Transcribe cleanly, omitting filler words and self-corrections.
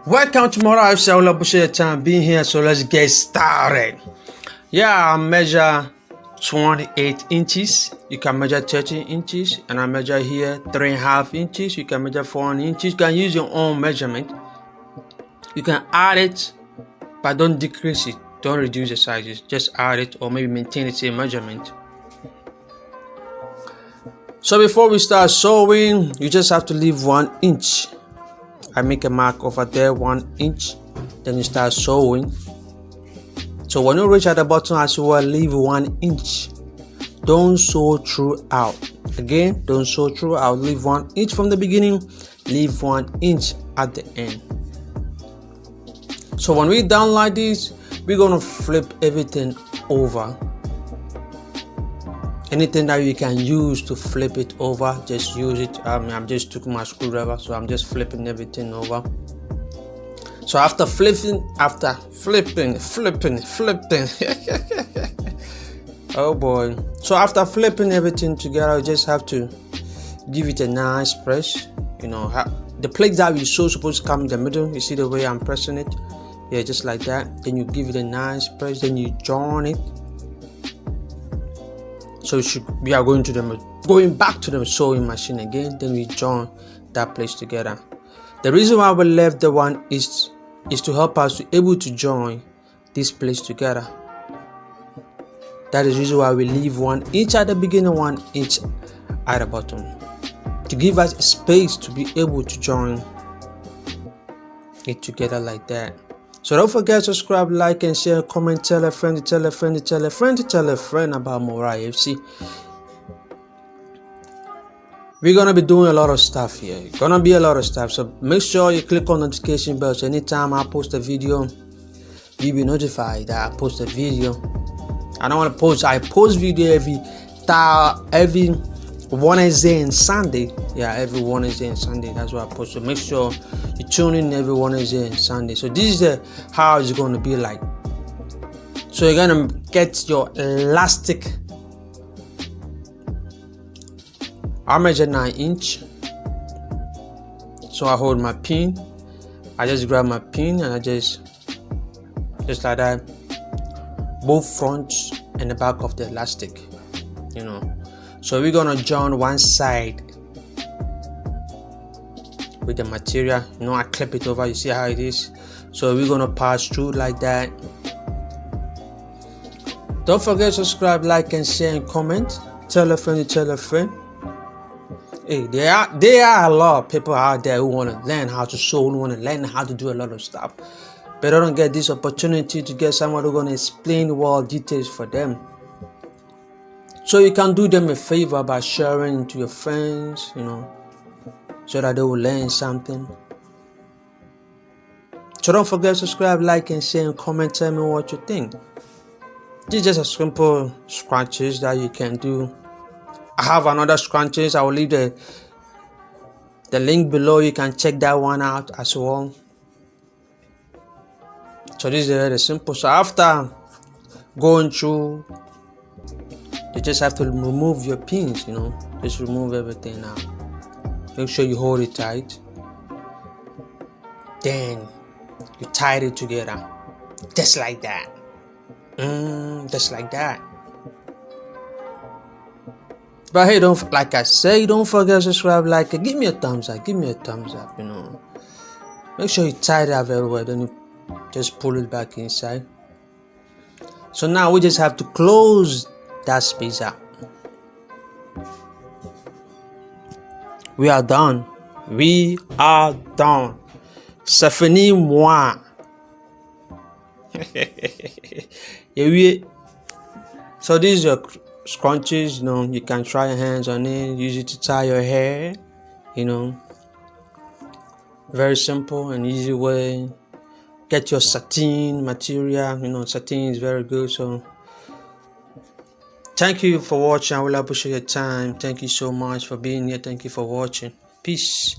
Welcome to my life. I will appreciate your time being here. So let's get started. Yeah, I measure 28 inches. You can measure 30 inches, and I measure here 3.5 inches. You can measure 4 inches. You can use your own measurement. You can add it, but don't decrease it. Don't reduce the sizes. Just add it, or maybe maintain the same measurement. So before we start sewing, you just have to leave 1 inch. I make a mark over there, 1 inch. Then you start sewing. So when you reach at the bottom as well, leave 1 inch. Don't sew throughout. Again, don't sew throughout. Leave 1 inch from the beginning. Leave 1 inch at the end. So when we're done like this, we're gonna flip everything over. Anything that you can use to flip it over, just use it. I'm just took my screwdriver, so I'm just flipping everything over. So after flipping, oh boy. So after flipping everything together, you just have to give it a nice press. You know, the place that you sew supposed to come in the middle. You see the way I'm pressing it? Yeah, just like that. Then you give it a nice press, then you join it. So we are going back to the sewing machine again. Then we join that place together. The reason why we left the 1 is to help us to able to join this place together. That is the reason why we leave 1 inch at the beginning, 1 inch at the bottom, to give us space to be able to join it together like that. So don't forget to subscribe, like, and share, comment, tell a friend, to tell a friend, to tell a friend, to tell a friend about Morai FC. We're gonna be doing a lot of stuff here. Gonna be a lot of stuff. So make sure you click on notification bell so anytime I post a video, you'll be notified that I post a video. I don't want to post. I post video every Wednesday and Sunday. Yeah, every Wednesday and Sunday. That's what I post. So make sure you tune in every Wednesday and Sunday. So this is how it's going to be like. So you're going to get your elastic. I measure 9 inch. So I hold my pin. I just grab my pin and I just like that. Both fronts and the back of the elastic. You know. So we're gonna join one side with the material. You know, I clip it over. You see how it is. So we're gonna pass through like that. Don't forget to subscribe, like, and share, and comment. Tell a friend to tell a friend. Hey, there are a lot of people out there who want to learn how to sew, who want to learn how to do a lot of stuff, but they don't get this opportunity to get someone who's gonna explain all details for them. So you can do them a favor by sharing to your friends, you know, so that they will learn something. So don't forget to subscribe, like, and share, and comment. Tell me what you think. This is just a simple scrunchies that you can do. I have another scrunchies. I will leave the link below. You can check that one out as well. So this is very simple. So after going through, you just have to remove your pins, you know. Just remove everything now. Make sure you hold it tight. Then you tie it together. Just like that. Just like that. But hey, don't forget to subscribe, like, and give me a thumbs up. Give me a thumbs up, you know. Make sure you tie it up very well. Then you just pull it back inside. So now we just have to close that space up. We are done. We are done. Ça finit moi. So these are scrunchies, you know. You can try your hands on it. Use it to tie your hair, you know. Very simple and easy way. Get your satin material. You know, satin is very good. So thank you for watching. I will appreciate your time. Thank you so much for being here. Thank you for watching. Peace.